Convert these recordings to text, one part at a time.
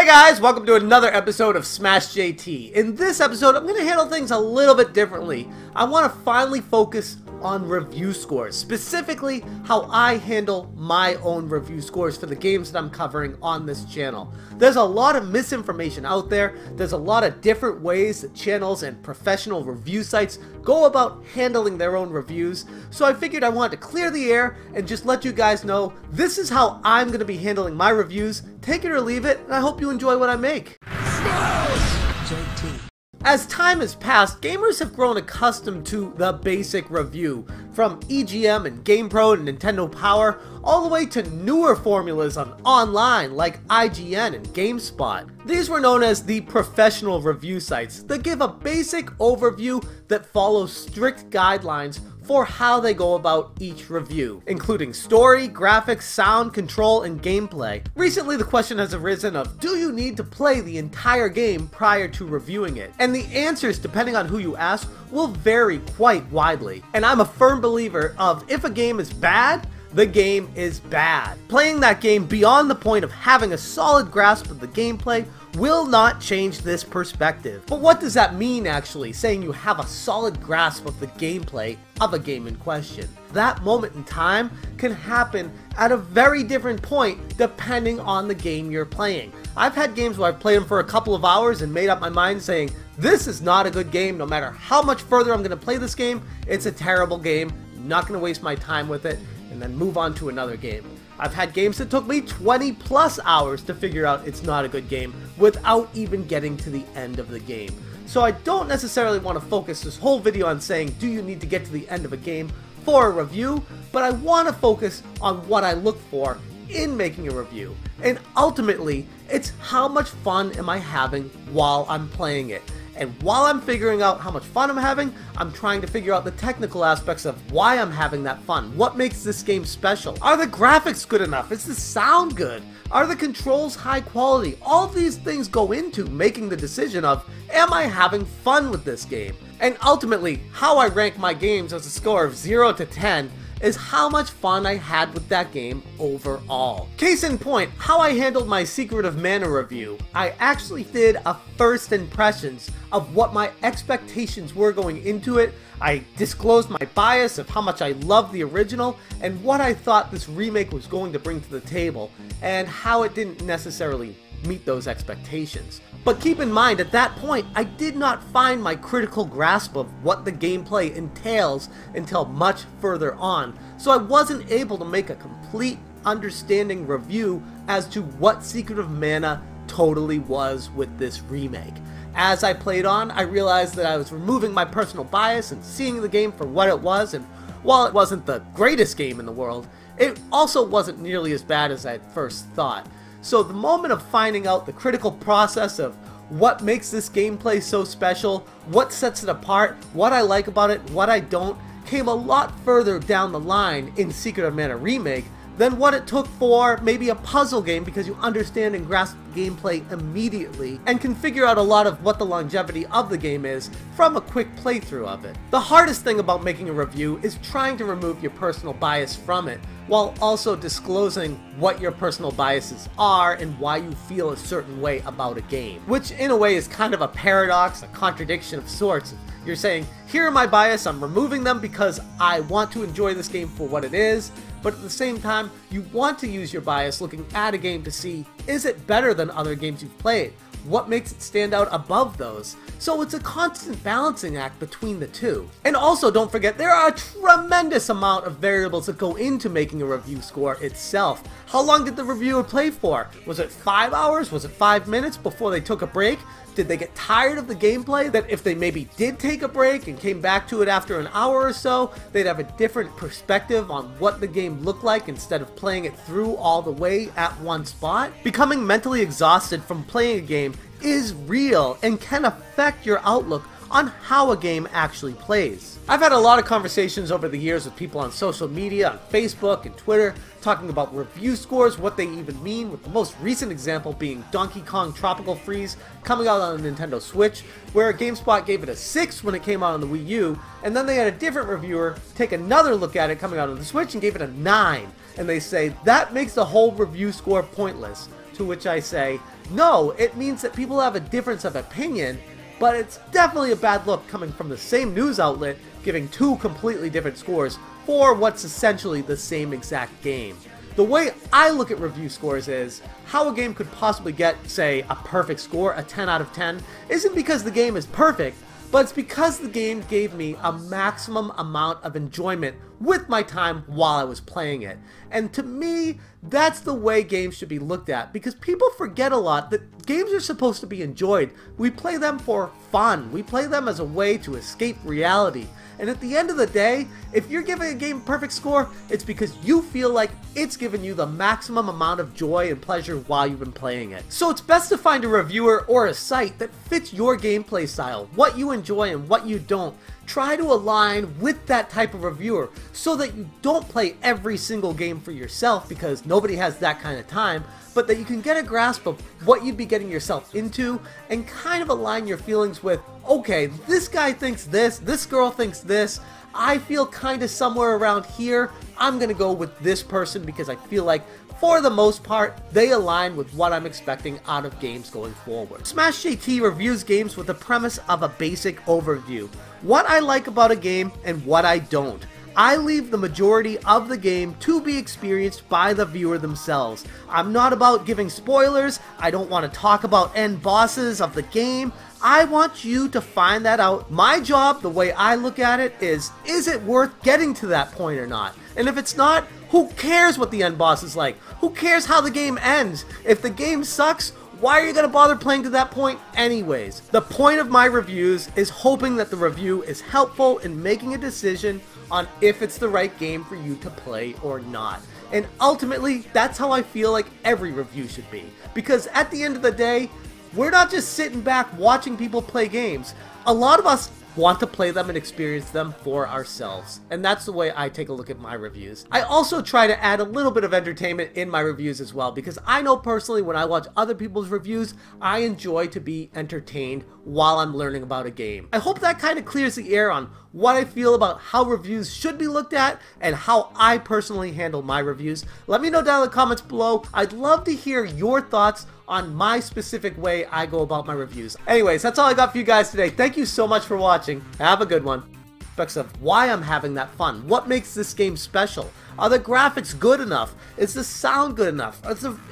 Hey guys, welcome to another episode of Smash JT. In this episode, I'm going to handle things a little bit differently. I want to finally focus on review scores, specifically how I handle my own review scores for the games that I'm covering on this channel. There's a lot of misinformation out there. There's a lot of different ways that channels and professional review sites go about handling their own reviews, so I figured I wanted to clear the air and just let you guys know this is how I'm going to be handling my reviews. Take it or leave it, and I hope you enjoy what I make. Smash JT. As time has passed, gamers have grown accustomed to the basic review, from EGM and GamePro and Nintendo Power, all the way to newer formulas on online like IGN and Gamespot. These were known as the professional review sites that give a basic overview that follows strict guidelines for how they go about each review, including story, graphics, sound, control, and gameplay. Recently, the question has arisen of, do you need to play the entire game prior to reviewing it? And the answers, depending on who you ask, will vary quite widely. And I'm a firm believer of, if a game is bad, the game is bad. Playing that game beyond the point of having a solid grasp of the gameplay will not change this perspective. But what does that mean actually, saying you have a solid grasp of the gameplay of a game in question? That moment in time can happen at a very different point depending on the game you're playing. I've had games where I've played them for a couple of hours and made up my mind saying, this is not a good game. No matter how much further I'm going to play this game, it's a terrible game. I'm not going to waste my time with it, and then move on to another game. I've had games that took me 20 plus hours to figure out it's not a good game without even getting to the end of the game. So I don't necessarily want to focus this whole video on saying, do you need to get to the end of a game for a review? But I want to focus on what I look for in making a review. And ultimately, it's how much fun am I having while I'm playing it. And while I'm figuring out how much fun I'm having, I'm trying to figure out the technical aspects of why I'm having that fun. What makes this game special? Are the graphics good enough? Is the sound good? Are the controls high quality? All these things go into making the decision of, am I having fun with this game? And ultimately, how I rank my games as a score of 0 to 10 is how much fun I had with that game overall. Case in point, how I handled my Secret of Mana review. I actually did a first impressions of what my expectations were going into it. I disclosed my bias of how much I loved the original and what I thought this remake was going to bring to the table, and how it didn't necessarily meet those expectations. But keep in mind, at that point, I did not find my critical grasp of what the gameplay entails until much further on, so I wasn't able to make a complete understanding review as to what Secret of Mana totally was with this remake. As I played on, I realized that I was removing my personal bias and seeing the game for what it was, and while it wasn't the greatest game in the world, it also wasn't nearly as bad as I had first thought. So the moment of finding out the critical process of what makes this gameplay so special, what sets it apart, what I like about it, what I don't, came a lot further down the line in Secret of Mana Remake than what it took for maybe a puzzle game, because you understand and grasp the gameplay immediately and can figure out a lot of what the longevity of the game is from a quick playthrough of it. The hardest thing about making a review is trying to remove your personal bias from it, while also disclosing what your personal biases are and why you feel a certain way about a game. Which in a way is kind of a paradox, a contradiction of sorts. You're saying, here are my bias, I'm removing them because I want to enjoy this game for what it is, but at the same time, you want to use your bias looking at a game to see, is it better than other games you've played? What makes it stand out above those? So it's a constant balancing act between the two. And also don't forget, there are a tremendous amount of variables that go into making a review score itself. How long did the reviewer play for? Was it 5 hours? Was it 5 minutes before they took a break? Did they get tired of the gameplay that if they maybe did take a break and came back to it after an hour or so, they'd have a different perspective on what the game looked like instead of playing it through all the way at one spot? Becoming mentally exhausted from playing a game is real and can affect your outlook on how a game actually plays. I've had a lot of conversations over the years with people on social media, on Facebook and Twitter, talking about review scores, what they even mean, with the most recent example being Donkey Kong Tropical Freeze coming out on the Nintendo Switch, where GameSpot gave it a 6 when it came out on the Wii U, and then they had a different reviewer take another look at it coming out on the Switch and gave it a 9, and they say that makes the whole review score pointless. To which I say, no, it means that people have a difference of opinion, but it's definitely a bad look coming from the same news outlet giving two completely different scores for what's essentially the same exact game. The way I look at review scores is, how a game could possibly get, say, a perfect score, a 10 out of 10, isn't because the game is perfect, but it's because the game gave me a maximum amount of enjoyment with my time while I was playing it. And to me, that's the way games should be looked at, because people forget a lot that games are supposed to be enjoyed. We play them for fun. We play them as a way to escape reality. And at the end of the day, if you're giving a game a perfect score, it's because you feel like it's given you the maximum amount of joy and pleasure while you've been playing it. So it's best to find a reviewer or a site that fits your gameplay style, what you enjoy and what you don't. Try to align with that type of reviewer so that you don't play every single game for yourself, because nobody has that kind of time, but that you can get a grasp of what you'd be getting yourself into and kind of align your feelings with, okay, this guy thinks this girl thinks this, I feel kind of somewhere around here, I'm gonna go with this person because I feel like for the most part, they align with what I'm expecting out of games going forward. Smash JT reviews games with the premise of a basic overview. What I like about a game and what I don't. I leave the majority of the game to be experienced by the viewer themselves. I'm not about giving spoilers, I don't want to talk about end bosses of the game. I want you to find that out. My job, the way I look at it, is it worth getting to that point or not? And if it's not, who cares what the end boss is like? Who cares how the game ends? If the game sucks, why are you going to bother playing to that point anyways? The point of my reviews is hoping that the review is helpful in making a decision on if it's the right game for you to play or not. And ultimately, that's how I feel like every review should be. Because at the end of the day, we're not just sitting back watching people play games. A lot of us want to play them and experience them for ourselves. And that's the way I take a look at my reviews. I also try to add a little bit of entertainment in my reviews as well, because I know personally when I watch other people's reviews, I enjoy to be entertained while I'm learning about a game. I hope that kind of clears the air on what I feel about how reviews should be looked at and how I personally handle my reviews. Let me know down in the comments below. I'd love to hear your thoughts on my specific way I go about my reviews. Anyways, that's all I got for you guys today. Thank you so much for watching. Have a good one. Aspects of why I'm having that fun. What makes this game special? Are the graphics good enough? Is the sound good enough?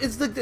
Is the